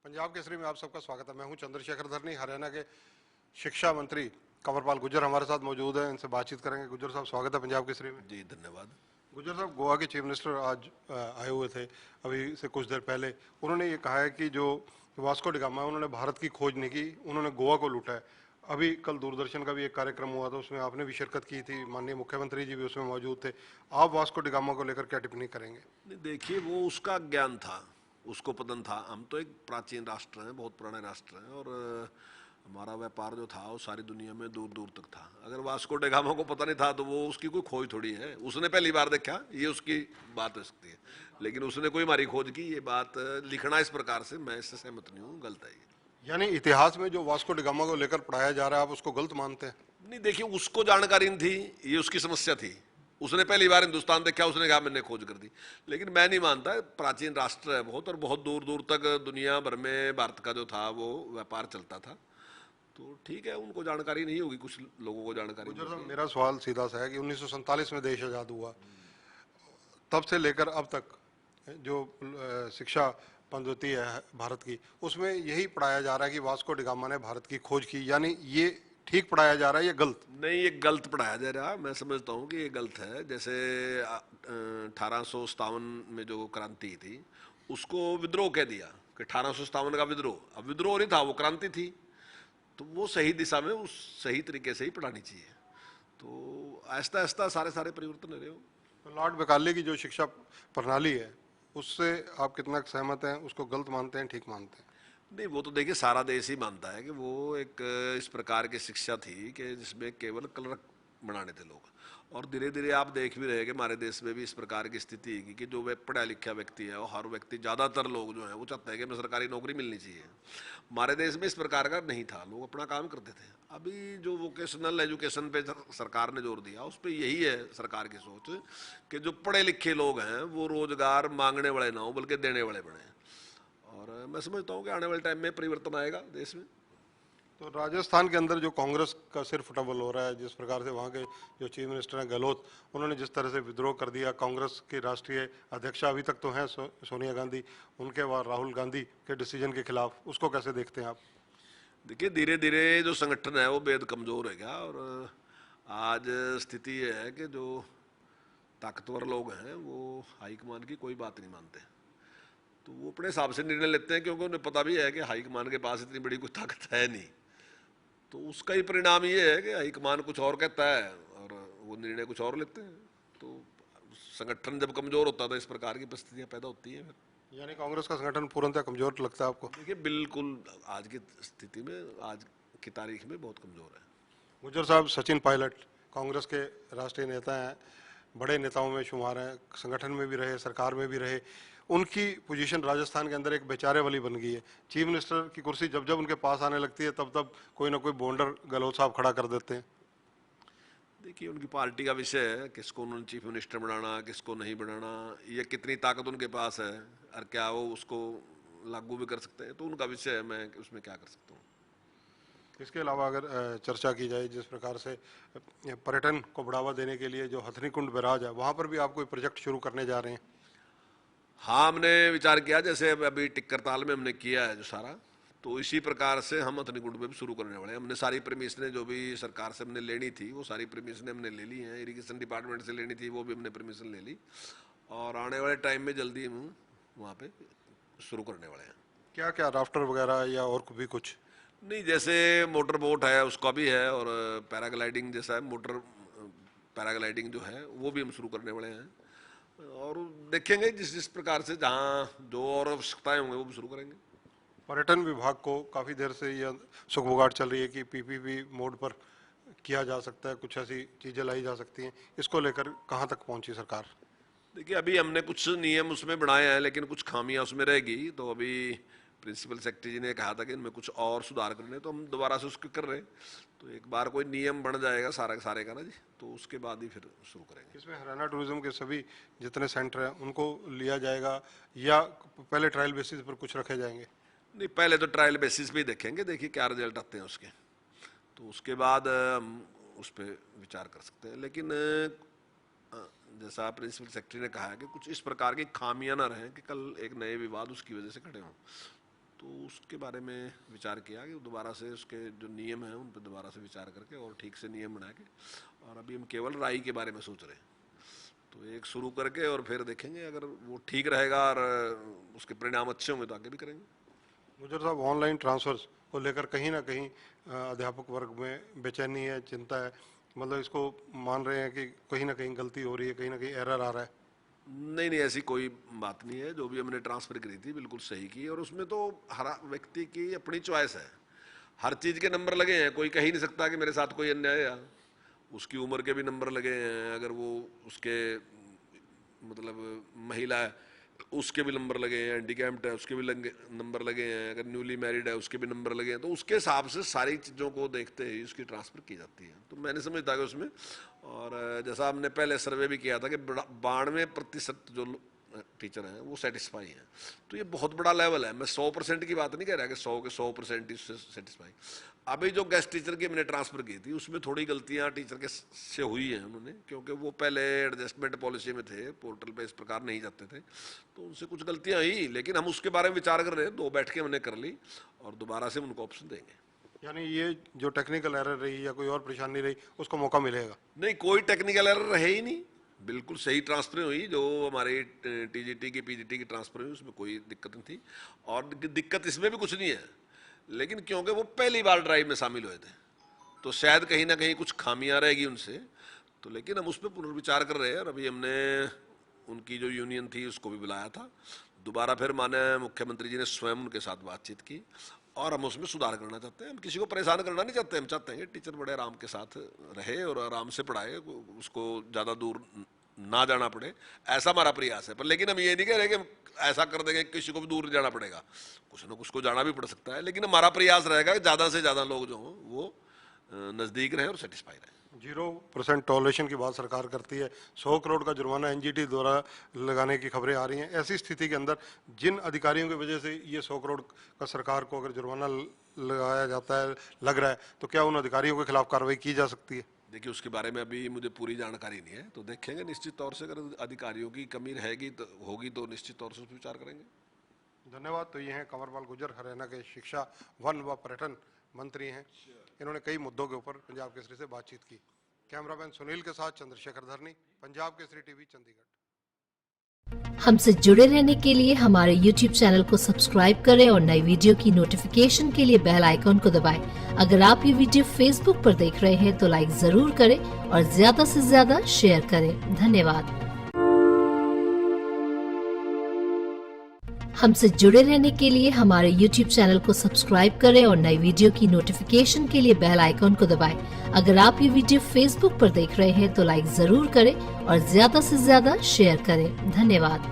पंजाब केसरी में आप सबका स्वागत है। मैं हूं चंद्रशेखर धरनी। हरियाणा के शिक्षा मंत्री कंवरपाल गुर्जर हमारे साथ मौजूद हैं, इनसे बातचीत करेंगे। गुर्जर साहब, स्वागत है पंजाब केसरी में। जी धन्यवाद। गुर्जर साहब, गोवा के चीफ मिनिस्टर आज आए हुए थे, अभी से कुछ देर पहले। उन्होंने ये कहा है कि जो वास्को डिगामा है, उन्होंने भारत की खोज नहीं की, उन्होंने गोवा को लूटा है। अभी कल दूरदर्शन का भी एक कार्यक्रम हुआ था, उसमें आपने भी शिरकत की थी, माननीय मुख्यमंत्री जी भी उसमें मौजूद थे। आप वास्को डिगामा को लेकर क्या टिप्पणी करेंगे? नहीं देखिए, वो उसका ज्ञान था, उसको पतन था। हम तो एक प्राचीन राष्ट्र हैं, बहुत पुराने राष्ट्र हैं, और हमारा व्यापार जो था वो सारी दुनिया में दूर दूर तक था। अगर वास्को डेगामा को पता नहीं था तो वो उसकी कोई खोज थोड़ी है, उसने पहली बार देखा, ये उसकी बात हो सकती है। लेकिन उसने कोई हमारी खोज की, ये बात लिखना इस प्रकार से मैं इससे सहमत नहीं हूँ, गलत है ये। यानी इतिहास में जो वास्को डिगामा को लेकर पढ़ाया जा रहा है, आप उसको गलत मानते हैं? नहीं देखिए, उसको जानकारी नहीं थी, ये उसकी समस्या थी। उसने पहली बार हिंदुस्तान देखा, उसने कहा मैंने खोज कर दी। लेकिन मैं नहीं मानता, प्राचीन राष्ट्र है बहुत, और बहुत दूर दूर तक दुनिया भर में भारत का जो था वो व्यापार चलता था। तो ठीक है, उनको जानकारी नहीं होगी, कुछ लोगों को जानकारी गुजर साहब, होगी। मेरा सवाल सीधा सा है कि 1947 में देश आज़ाद हुआ, तब से लेकर अब तक जो शिक्षा पद्धति है भारत की, उसमें यही पढ़ाया जा रहा है कि वास्को डिगामा ने भारत की खोज की। यानी ये ठीक पढ़ाया जा रहा है या गलत? नहीं, ये गलत पढ़ाया जा रहा है, मैं समझता हूँ कि ये गलत है। जैसे 1857 में जो क्रांति थी, उसको विद्रोह कह दिया कि 1857 का विद्रोह। अब विद्रोह नहीं था, वो क्रांति थी। तो वो सही दिशा में, उस सही तरीके से ही पढ़ानी चाहिए। तो आहिस्ता आहिस्ता सारे सारे परिवर्तन हो रहे हो। तो लॉर्ड मैकाले की जो शिक्षा प्रणाली है, उससे आप कितना सहमत हैं? उसको गलत मानते हैं, ठीक मानते हैं? नहीं, वो तो देखिए सारा देश ही मानता है कि वो एक इस प्रकार की शिक्षा थी कि जिसमें केवल क्लर्क बनाने थे लोग। और धीरे धीरे आप देख भी रहे कि हमारे देश में भी इस प्रकार की स्थिति है कि जो वे पढ़ा लिखा व्यक्ति है, वो हर व्यक्ति, ज़्यादातर लोग जो है वो चाहते हैं कि हमें सरकारी नौकरी मिलनी चाहिए। हमारे देश में इस प्रकार का नहीं था, लोग अपना काम करते थे। अभी जो वोकेशनल एजुकेशन पे सरकार ने जोर दिया, उस पर यही है सरकार की सोच कि जो पढ़े लिखे लोग हैं वो रोजगार मांगने वाले ना हो, बल्कि देने वाले बने। और मैं समझता हूँ कि आने वाले टाइम में परिवर्तन आएगा देश में। तो राजस्थान के अंदर जो कांग्रेस का सिर फुटबॉल हो रहा है, जिस प्रकार से वहाँ के जो चीफ मिनिस्टर हैं गहलोत, उन्होंने जिस तरह से विद्रोह कर दिया, कांग्रेस की राष्ट्रीय अध्यक्षा अभी तक तो हैं सोनिया गांधी, उनके बाद राहुल गांधी के डिसीजन के खिलाफ, उसको कैसे देखते हैं आप? देखिए, धीरे धीरे जो संगठन है वो बेहद कमजोर है गया। और आज स्थिति ये है कि जो ताकतवर लोग हैं वो हाईकमान की कोई बात नहीं मानते। तो वो अपने हिसाब से निर्णय लेते हैं, क्योंकि उन्हें पता भी है कि हाईकमान के पास इतनी बड़ी कोई ताकत है नहीं। तो उसका ही परिणाम ये है कि हाईकमान कुछ और कहता है और वो निर्णय कुछ और लेते हैं। तो संगठन जब कमजोर होता है तो इस प्रकार की परिस्थितियां पैदा होती हैं फिर। यानी कांग्रेस का संगठन पूर्णतः कमजोर लगता है आपको? देखिए, बिल्कुल आज की स्थिति में, आज की तारीख में बहुत कमजोर है। गुज्जर साहब, सचिन पायलट कांग्रेस के राष्ट्रीय नेता हैं, बड़े नेताओं में शुमार हैं, संगठन में भी रहे, सरकार में भी रहे। उनकी पोजीशन राजस्थान के अंदर एक बेचारे वाली बन गई है। चीफ मिनिस्टर की कुर्सी जब जब उनके पास आने लगती है, तब तब कोई ना कोई बॉन्डर गहलोत साहब खड़ा कर देते हैं। देखिए, उनकी पार्टी का विषय है किसको उन्होंने चीफ मिनिस्टर बनाना, किसको नहीं बनाना, ये कितनी ताकत उनके पास है, और क्या वो उसको लागू भी कर सकते हैं, तो उनका विषय है, मैं उसमें क्या कर सकता हूँ। इसके अलावा अगर चर्चा की जाए, जिस प्रकार से पर्यटन को बढ़ावा देने के लिए जो हथनी कुंड बैराज है, वहाँ पर भी आप कोई प्रोजेक्ट शुरू करने जा रहे हैं? हाँ, हमने विचार किया, जैसे अभी टिक्कर ताल में हमने किया है जो सारा, तो इसी प्रकार से हम हथनीकुंड में भी शुरू करने वाले हैं। हमने सारी परमिशनें जो भी सरकार से हमने लेनी थी, वो सारी परमिशनें हमने ले ली हैं। इरिगेशन डिपार्टमेंट से लेनी थी, वो भी हमने परमिशन ले ली। और आने वाले टाइम में जल्दी हम वहाँ पे शुरू करने वाले हैं। क्या क्या, राफ्टर वगैरह या और भी कुछ? नहीं, जैसे मोटर बोट है उसका भी है, और पैराग्लाइडिंग जैसा है, मोटर पैराग्लाइडिंग जो है वो भी हम शुरू करने वाले हैं। और देखेंगे जिस जिस प्रकार से जहाँ जो और आवश्यकताएं होंगे वो भी शुरू करेंगे। पर्यटन विभाग को काफ़ी देर से यह सुगबुगाहट चल रही है कि पीपीपी मोड पर किया जा सकता है, कुछ ऐसी चीज़ें लाई जा सकती हैं। इसको लेकर कहाँ तक पहुंची सरकार? देखिए, अभी हमने कुछ नियम उसमें बनाए हैं, लेकिन कुछ खामियां उसमें रहेगी। तो अभी प्रिंसिपल सेक्रेटरी जी ने कहा था कि इनमें कुछ और सुधार करने, तो हम दोबारा से उसको कर रहे हैं। तो एक बार कोई नियम बन जाएगा सारा सारे का ना जी, तो उसके बाद ही फिर शुरू करेंगे। इसमें हरियाणा टूरिज्म के सभी जितने सेंटर हैं उनको लिया जाएगा, या पहले ट्रायल बेसिस पर कुछ रखे जाएंगे? नहीं, पहले तो ट्रायल बेसिस पे ही देखेंगे, देखिए क्या रिजल्ट आते हैं उसके। तो उसके बाद हम उस पर विचार कर सकते हैं। लेकिन जैसा प्रिंसिपल सेक्रेटरी ने कहा है कि कुछ इस प्रकार की खामियां ना रहें कि कल एक नए विवाद उसकी वजह से खड़े हों। तो उसके बारे में विचार किया कि दोबारा से उसके जो नियम हैं उन पर दोबारा से विचार करके और ठीक से नियम बना के, और अभी हम केवल राई के बारे में सोच रहे हैं। तो एक शुरू करके और फिर देखेंगे, अगर वो ठीक रहेगा और उसके परिणाम अच्छे होंगे तो आगे भी करेंगे। गुजर साहब, ऑनलाइन ट्रांसफर्स को लेकर कहीं ना कहीं अध्यापक वर्ग में बेचैनी है, चिंता है, मतलब इसको मान रहे हैं कि कहीं ना कहीं गलती हो रही है, कहीं ना कहीं एरर आ रहा है। नहीं नहीं, ऐसी कोई बात नहीं है। जो भी हमने ट्रांसफ़र करी थी बिल्कुल सही की, और उसमें तो हर व्यक्ति की अपनी चॉइस है। हर चीज़ के नंबर लगे हैं, कोई कह ही नहीं सकता कि मेरे साथ कोई अन्याय है। उसकी उम्र के भी नंबर लगे हैं, अगर वो उसके मतलब महिला है उसके भी नंबर लगे हैं, हैंडीकैप्ड है उसके भी नंबर लगे हैं, अगर न्यूली मैरिड है उसके भी नंबर लगे हैं। तो उसके हिसाब से सारी चीज़ों को देखते ही उसकी ट्रांसफ़र की जाती है। तो मैंने समझता कि उसमें, और जैसा हमने पहले सर्वे भी किया था कि 92% जो टीचर हैं वो सेटिस्फाई हैं। तो ये बहुत बड़ा लेवल है। मैं 100% की बात नहीं कह रहा कि 100 के 100% इससे सेटिस्फाई। अभी जो गेस्ट टीचर की मैंने ट्रांसफ़र की थी उसमें थोड़ी गलतियां टीचर के से हुई हैं उन्होंने, क्योंकि वो पहले एडजस्टमेंट पॉलिसी में थे, पोर्टल पे इस प्रकार नहीं जाते थे, तो उनसे कुछ गलतियां हुई। लेकिन हम उसके बारे में विचार कर रहे हैं, 2 बैठकें हमने कर ली और दोबारा से उनको ऑप्शन देंगे। यानी ये जो टेक्निकल एरर रही या कोई और परेशानी रही उसको मौका मिलेगा? नहीं, कोई टेक्निकल एरर रहे ही नहीं, बिल्कुल सही ट्रांसफर हुई। जो हमारे टीजीटी की पीजीटी की ट्रांसफर हुई उसमें कोई दिक्कत नहीं थी, और दिक्कत इसमें भी कुछ नहीं है। लेकिन क्योंकि वो पहली बार ड्राइव में शामिल हुए थे तो शायद कहीं ना कहीं कुछ खामियां रहेगी उनसे, तो लेकिन हम उस पर पुनर्विचार कर रहे हैं। और अभी हमने उनकी जो यूनियन थी उसको भी बुलाया था दोबारा, फिर माननीय मुख्यमंत्री जी ने स्वयं उनके साथ बातचीत की और हम उसमें सुधार करना चाहते हैं। हम किसी को परेशान करना नहीं चाहते, हम चाहते हैं कि टीचर बड़े आराम के साथ रहे और आराम से पढ़ाए, उसको ज़्यादा दूर ना जाना पड़े, ऐसा हमारा प्रयास है। पर लेकिन हम ये नहीं कह रहे कि ऐसा कर देंगे किसी को भी दूर जाना पड़ेगा, कुछ ना कुछ को जाना भी पड़ सकता है। लेकिन हमारा प्रयास रहेगा कि ज़्यादा से ज़्यादा लोग जो हों वो नज़दीक रहें और सेटिस्फाई रहें। 0% टॉलरेशन की बात सरकार करती है, 100 करोड़ का जुर्माना एनजीटी द्वारा लगाने की खबरें आ रही हैं। ऐसी स्थिति के अंदर जिन अधिकारियों की वजह से ये 100 करोड़ का सरकार को अगर जुर्माना लगाया जाता है, लग रहा है, तो क्या उन अधिकारियों के खिलाफ कार्रवाई की जा सकती है? देखिए, उसके बारे में अभी मुझे पूरी जानकारी नहीं है, तो देखेंगे निश्चित तौर से। अगर अधिकारियों की कमी रहेगी तो होगी तो निश्चित तौर से उस पर विचार करेंगे। धन्यवाद। तो ये हैं कंवरपाल गुर्जर, हरियाणा के शिक्षा, वन व पर्यटन मंत्री हैं। इन्होंने कई मुद्दों के ऊपर पंजाब केसरी से बातचीत की। कैमरामैन सुनील के साथ चंद्रशेखर धरनी, पंजाब केसरी टीवी, चंडीगढ़। हमसे जुड़े रहने के लिए हमारे YouTube चैनल को सब्सक्राइब करें और नई वीडियो की नोटिफिकेशन के लिए बेल आइकॉन को दबाएं। अगर आप ये वीडियो Facebook पर देख रहे हैं तो लाइक जरूर करें और ज्यादा से ज्यादा शेयर करें। धन्यवाद। हमसे जुड़े रहने के लिए हमारे YouTube चैनल को सब्सक्राइब करें और नई वीडियो की नोटिफिकेशन के लिए बेल आइकॉन को दबाएं। अगर आप ये वीडियो Facebook पर देख रहे हैं तो लाइक जरूर करें और ज्यादा से ज्यादा शेयर करें। धन्यवाद।